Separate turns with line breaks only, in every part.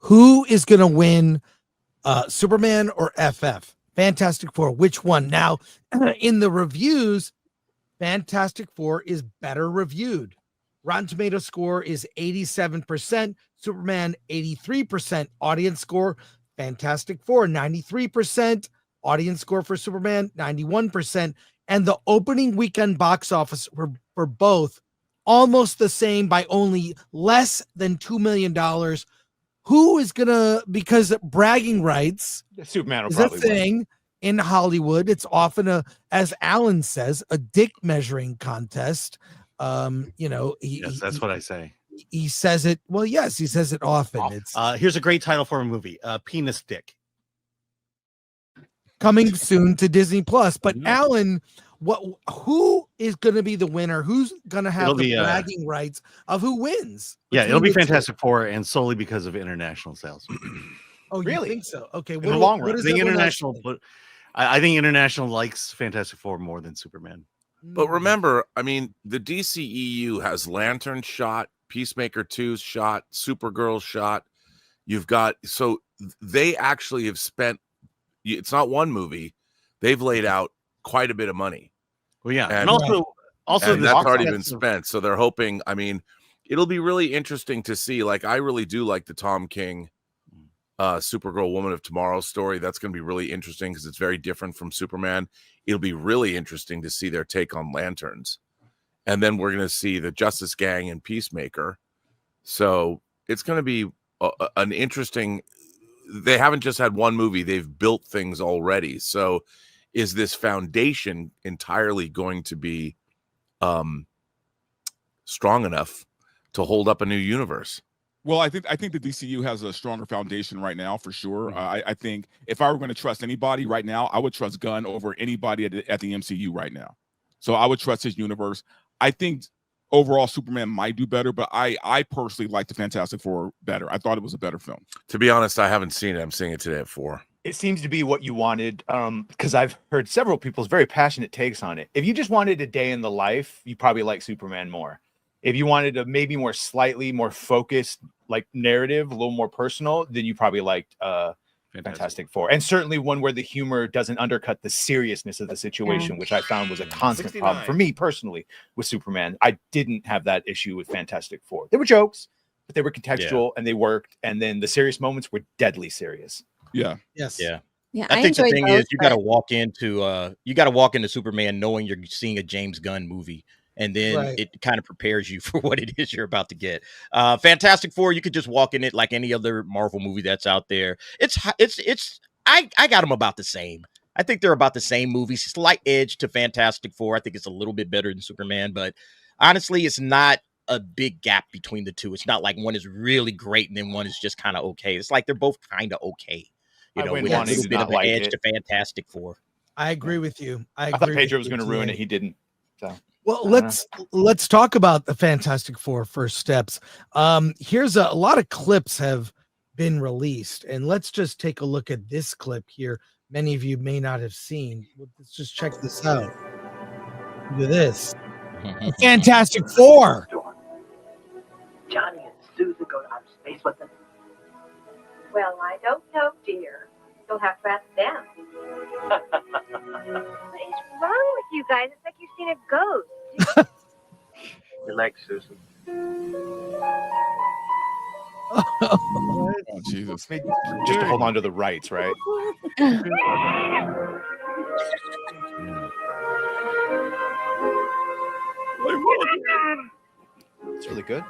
Who is going to win, Superman or FF? Fantastic Four, which one? Now, in the reviews, Fantastic Four is better reviewed. Rotten Tomato score is 87%, Superman 83%, audience score, Fantastic Four 93%, audience score for Superman 91%, and the opening weekend box office for both almost the same by only less than $2 million. Who is gonna, because bragging rights
Superman
is a thing in Hollywood. It's often as Alan says, a dick measuring contest.
Yes, that's what I say.
He says it. Well, yes, he says it often. It's
here's a great title for a movie: Penis Dick.
Coming soon to Disney Plus. But Alan, who is going to be the winner? Who's going to have the bragging rights of who wins?
Yeah, it'll be Fantastic Four, and solely because of international sales.
Oh,
really?
You think so? Okay.
In the long run,
I think international likes Fantastic Four more than Superman.
But remember, I mean, the DCEU has Lantern shot, Peacemaker 2's shot, Supergirl's shot. You've got, so they actually have spent, it's not one movie, they've laid out quite a bit of money.
Well, yeah.
And
also
that's already been spent. So they're hoping, I mean, it'll be really interesting to see. Like, I really do like the Tom King Supergirl Woman of Tomorrow story. That's going to be really interesting because it's very different from Superman. It'll be really interesting to see their take on Lanterns. And then we're going to see the Justice Gang and Peacemaker. So it's going to be an interesting, they haven't just had one movie, they've built things already. So is this foundation entirely going to be strong enough to hold up a new universe?
Well, I think the DCU has a stronger foundation right now, for sure. I think if I were going to trust anybody right now, I would trust Gunn over anybody at the MCU right now. So I would trust his universe. I think overall Superman might do better, but I personally like the Fantastic Four better. I thought it was a better film.
To be honest, I haven't seen it. I'm seeing it today at 4.
It seems to be what you wanted, because I've heard several people's very passionate takes on it. If you just wanted a day in the life, you probably like Superman more. If you wanted a maybe slightly more focused, like narrative, a little more personal, then you probably liked Fantastic Four. And certainly one where the humor doesn't undercut the seriousness of the situation, which I found was a constant problem for me personally with Superman. I didn't have that issue with Fantastic Four. There were jokes, but they were contextual and they worked. And then the serious moments were deadly serious.
Yeah.
Yes.
Yeah.
Yeah,
I think the thing is you got to walk into Superman knowing you're seeing a James Gunn movie. And then it kind of prepares you for what it is you're about to get. Fantastic Four, you could just walk in it like any other Marvel movie that's out there. I got them about the same. I think they're about the same movie. Slight edge to Fantastic Four. I think it's a little bit better than Superman, but honestly, it's not a big gap between the two. It's not like one is really great and then one is just kind of okay. It's like they're both kind of okay. You know, with a little bit of an edge to Fantastic Four.
I agree with you.
I thought Pedro was going to ruin it. He didn't. So.
Well, let's talk about the Fantastic Four first steps. Here's a lot of clips have been released, and let's just take a look at this clip here. Many of you may not have seen. Let's just check this out. Look at this. Fantastic Four.
Johnny and Susan go to outer space with them. Well, I don't know, dear. You'll have to ask them.
What is wrong with you guys? It's like you've seen a ghost.
Relax, Susan.
Oh, Jesus.
Just to hold on to the rights, right? It's really good.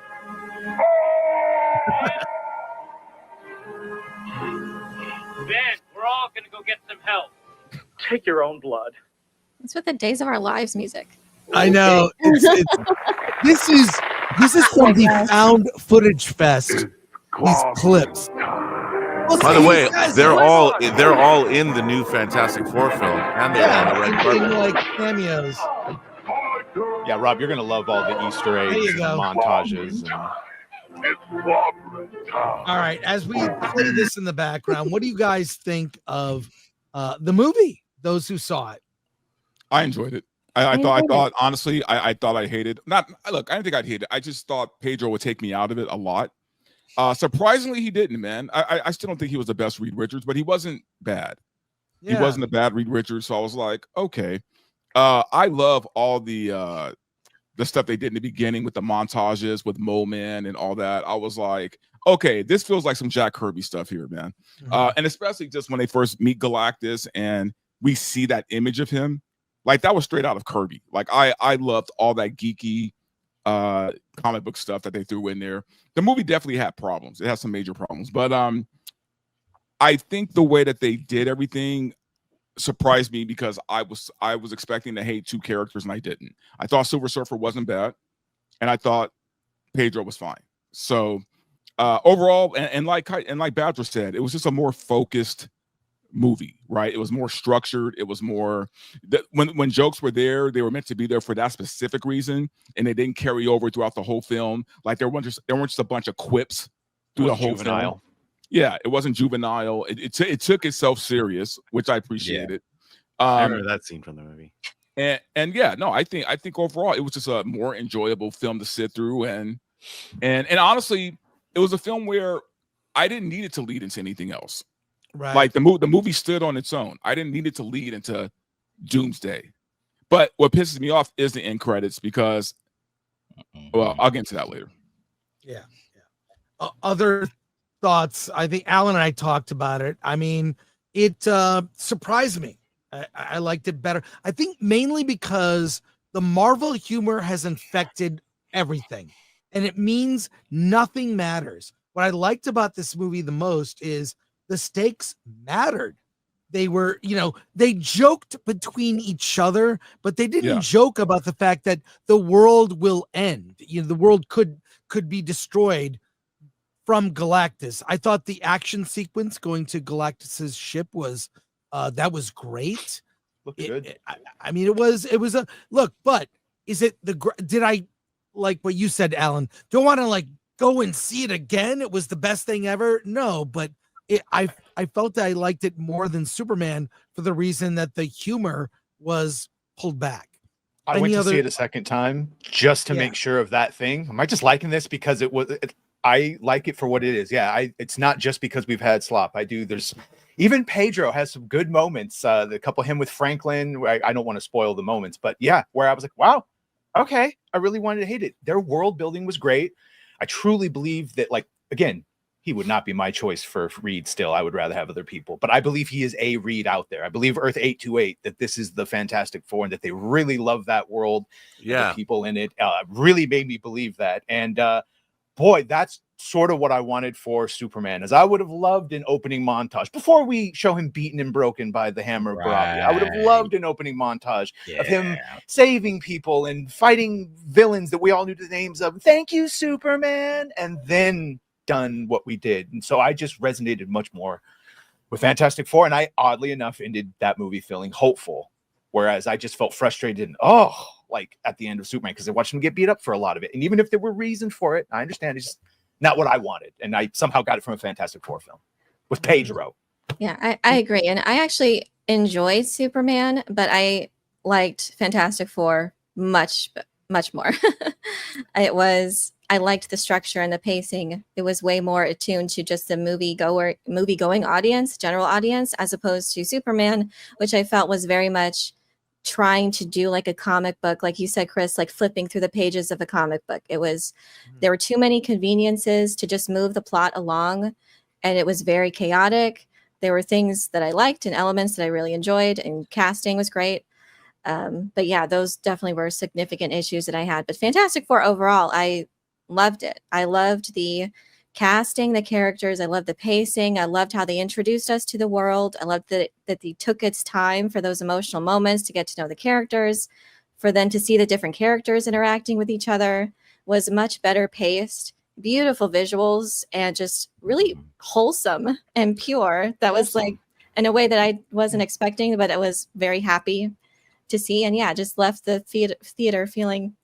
Ben, we're all gonna go get some help.
Take your own blood.
It's with the Days of Our Lives music.
I know. This is from the Found Footage Fest. These clips. Well,
by the way, they're all in the new Fantastic Four film, and they're on the red carpet.
Like cameos.
Yeah, Rob, you're gonna love all the Easter eggs and montages.
All right, as we play this in the background, what do you guys think of the movie? Those who saw it.
I enjoyed it. I thought honestly, I thought I hated. I didn't think I'd hate it. I just thought Pedro would take me out of it a lot. Surprisingly, he didn't, man. I still don't think he was the best Reed Richards, but he wasn't bad.
Yeah.
He wasn't a bad Reed Richards, so I was like, okay. I love all the stuff they did in the beginning with the montages with Mole Man and all that. I was like, okay, this feels like some Jack Kirby stuff here, man. And especially just when they first meet Galactus and we see that image of him, like that was straight out of Kirby. Like I loved all that geeky comic book stuff that they threw in there. The movie definitely had problems. It has some major problems, but I think the way that they did everything surprised me because I was expecting to hate two characters and I didn't. I thought Silver Surfer wasn't bad, and I thought Pedro was fine. So overall, and like Badger said, it was just a more focused movie, right? It was more structured. It was more when jokes were there, they were meant to be there for that specific reason, and they didn't carry over throughout the whole film. Like there weren't just a bunch of quips through the whole film. Yeah, it wasn't juvenile. It took itself serious, which I appreciated.
I remember that scene from the movie.
And yeah, no, I think overall it was just a more enjoyable film to sit through, and honestly, it was a film where I didn't need it to lead into anything else.
Right.
Like the movie stood on its own. I didn't need it to lead into Doomsday. But what pisses me off is the end credits because, well, I'll get into that later.
Yeah. Other thoughts? I think Alan and I talked about it. I mean, it surprised me. I liked it better. I think mainly because the Marvel humor has infected everything, and it means nothing matters. What I liked about this movie the most is the stakes mattered. They were, they joked between each other, but they didn't joke about the fact that the world will end. The world could be destroyed from Galactus. I thought the action sequence going to Galactus's ship was that was great.
Looked good.
I mean, it was a look, but is it did I like what you said, Alan? Don't want to like go and see it again. It was the best thing ever. No, but I felt that I liked it more than Superman for the reason that the humor was pulled back.
I went to see it a second time just to make sure of that thing. Am I just liking this because I like it for what it is? Yeah, it's not just because we've had slop. I do. There's even Pedro has some good moments. The couple him with Franklin. I don't want to spoil the moments, but yeah, where I was like, wow, okay, I really wanted to hate it. Their world building was great. I truly believe that, like, again, he would not be my choice for Reed still. I would rather have other people, but I believe he is a Reed out there. I believe Earth 828, that this is the Fantastic Four and that they really love that world.
Yeah.
The people in it really made me believe that. And boy, that's sort of what I wanted for Superman, as I would have loved an opening montage before we show him beaten and broken by the hammer of Barabbas. I would have loved an opening montage of him saving people and fighting villains that we all knew the names of. Thank you, Superman. And then done what we did. And so I just resonated much more with Fantastic Four, and I oddly enough ended that movie feeling hopeful, whereas I just felt frustrated and like at the end of Superman, because I watched him get beat up for a lot of it. And even if there were reasons for it, I understand it's just not what I wanted, and I somehow got it from a Fantastic Four film with Pedro.
Yeah, I agree, and I actually enjoyed Superman, but I liked Fantastic Four much more. I liked the structure and the pacing. It was way more attuned to just the movie-going audience, general audience, as opposed to Superman, which I felt was very much trying to do like a comic book, like you said, Chris, like flipping through the pages of a comic book. There were too many conveniences to just move the plot along, and it was very chaotic. There were things that I liked and elements that I really enjoyed, and casting was great. But yeah, those definitely were significant issues that I had. But Fantastic Four overall, I loved it. I loved the casting, the characters. I loved the pacing. I loved how they introduced us to the world. I loved that they took its time for those emotional moments to get to know the characters, for them to see the different characters interacting with each other. Was much better paced, beautiful visuals, and just really wholesome and pure. That was like in a way that I wasn't expecting, but I was very happy to see. And yeah, just left the theater feeling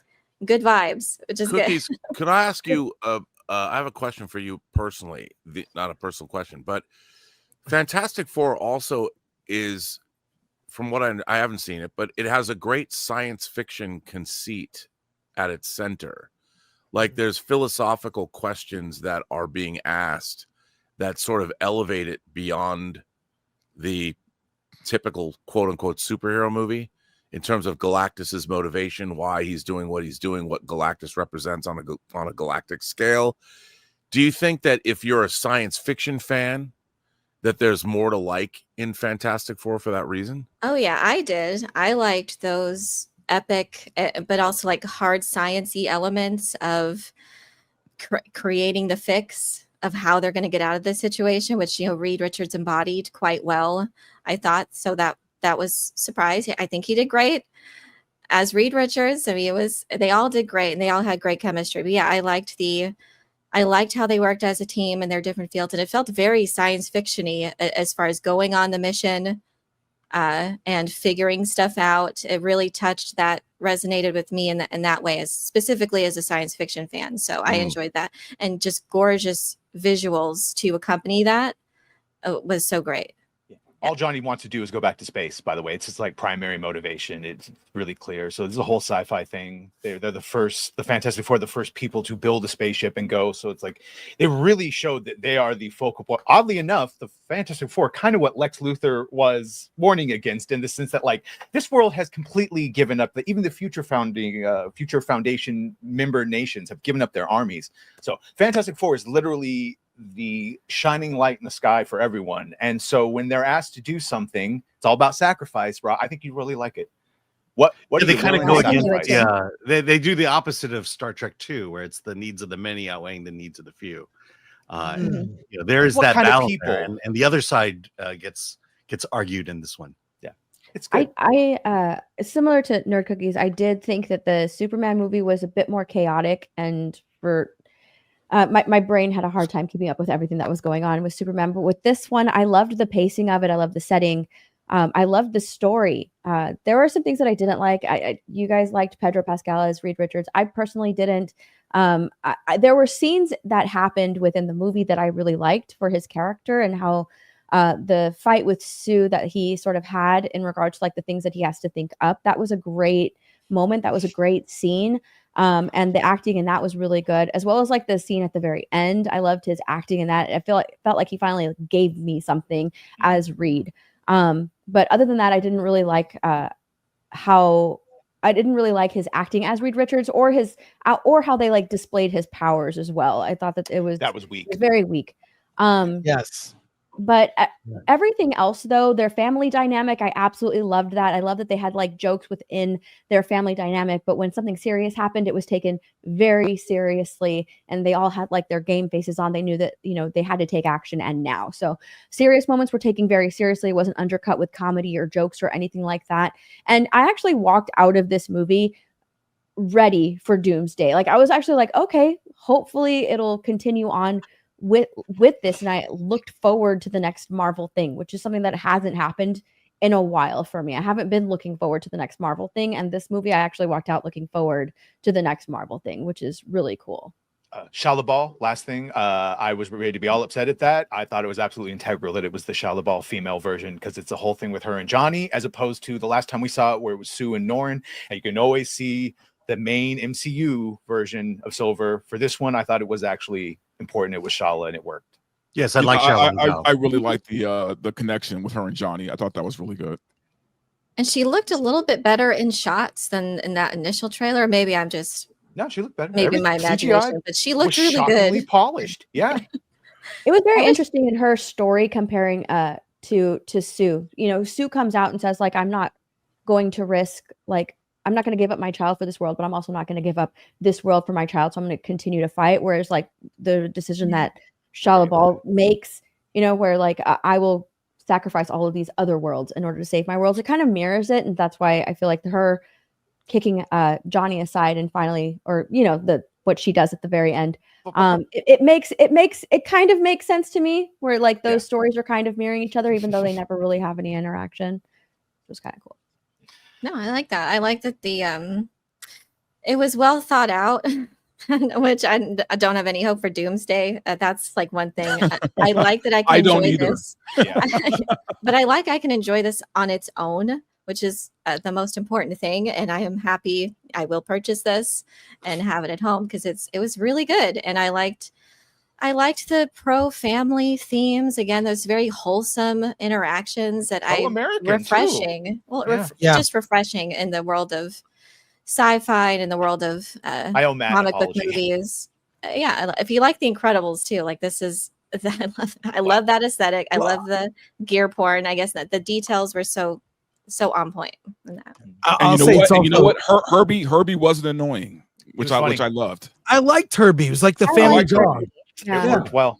good vibes, which is
Cookies,
good.
could I ask you, I have a question for you personally, not a personal question, but Fantastic Four also is, from what I haven't seen it, but it has a great science fiction conceit at its center. Like there's philosophical questions that are being asked that sort of elevate it beyond the typical quote unquote superhero movie in terms of Galactus's motivation, why he's doing what he's doing, what Galactus represents on a galactic scale. Do you think that if you're a science fiction fan, that there's more to like in Fantastic Four for that reason?
Oh yeah, I did. I liked those epic, but also like hard science-y elements of creating the fix of how they're going to get out of this situation, which, you know, Reed Richards embodied quite well, I thought. So that was surprise. I think he did great as Reed Richards. I mean, they all did great and they all had great chemistry. But yeah, I liked how they worked as a team in their different fields, and it felt very science fiction-y as far as going on the mission and figuring stuff out. It really touched that, resonated with me in that way, specifically as a science fiction fan. So I enjoyed that, and just gorgeous visuals to accompany that was so great.
All Johnny wants to do is go back to space, by the way. It's his like primary motivation. It's really clear. So this is a whole sci-fi thing. They're the Fantastic Four, the first people to build a spaceship and go. So it's like they really showed that they are the focal point. Oddly enough, the Fantastic Four kind of what Lex Luthor was warning against, in the sense that like this world has completely given up. Even the future Foundation member nations have given up their armies. So Fantastic Four is literally the shining light in the sky for everyone. And so when they're asked to do something, it's all about sacrifice, bro. I think you really like it. What
yeah, they kind of go against,
sacrifice?
they do the opposite of Star Trek 2, where it's the needs of the many outweighing the needs of the few. You know, there's that balance there, and the other side gets argued in this one.
Yeah, it's good.
I similar to Nerd Cookies, I did think that the Superman movie was a bit more chaotic, and for my brain had a hard time keeping up with everything that was going on with Superman. But with this one, I loved the pacing of it. I loved the setting. I loved the story. There were some things that I didn't like. You guys liked Pedro Pascal as Reed Richards. I personally didn't. There were scenes that happened within the movie that I really liked for his character, and how the fight with Sue that he sort of had in regards to like the things that he has to think up. That was a great moment. That was a great scene. And the acting in that was really good, as well as like the scene at the very end. I loved his acting in that. I felt like he finally gave me something as Reed. But other than that, I didn't really like his acting as Reed Richards, or how they like displayed his powers as well. I thought that was weak. It was very weak.
Yes.
But everything else, though, their family dynamic, I absolutely loved that. I love that they had like jokes within their family dynamic, but when something serious happened, it was taken very seriously, and they all had like their game faces on. They knew that, you know, they had to take action, and now. So serious moments were taken very seriously. It wasn't undercut with comedy or jokes or anything like that. And I actually walked out of this movie ready for Doomsday. Like I was actually like, okay, hopefully it'll continue on with this, and I looked forward to the next Marvel thing, which is something that hasn't happened in a while for me. I haven't been looking forward to the next Marvel thing, and this movie I actually walked out looking forward to the next Marvel thing, which is really cool.
Shalabal, last thing, I was ready to be all upset at that. I thought it was absolutely integral that it was the Shalabal female version, because it's a whole thing with her and Johnny, as opposed to the last time we saw it where it was Sue and Norrin, and you can always see the main MCU version of Silver. For this one, I thought it was actually important. It was Shala, and it worked.
Yes, I like Shala.
I really like the connection with her and Johnny. I thought that was really good.
And she looked a little bit better in shots than in that initial trailer. Maybe I'm just
she looked better.
Maybe my imagination, but she looked really good.
Polished. Yeah.
It was very interesting in her story comparing to Sue. You know, Sue comes out and says like, I'm not going to risk, like, I'm not going to give up my child for this world, but I'm also not going to give up this world for my child. So I'm going to continue to fight. Whereas like the decision that Shalabal makes, you know, where like I will sacrifice all of these other worlds in order to save my worlds. It kind of mirrors it. And that's why I feel like her kicking Johnny aside and finally, or, you know, what she does at the very end. It kind of makes sense to me, where like those stories are kind of mirroring each other, even though they never really have any interaction. It was kind of cool.
No, I like that. I like that it was well thought out, which I don't have any hope for Doomsday. That's like one thing. I like that I can enjoy this. Yeah. But I can enjoy this on its own which is the most important thing. And I am happy. I will purchase this and have it at home because it was really good. And I liked the pro-family themes. Again, those very wholesome interactions that refreshing.
Too.
Well, just refreshing in the world of sci-fi and in the world of comic book movies. If you like The Incredibles too, like this is. I love that aesthetic. I love the gear porn. I guess that the details were so on point in that.
You know what? Herbie wasn't annoying, which I loved.
I liked Herbie. It was like the family dog.
It worked well.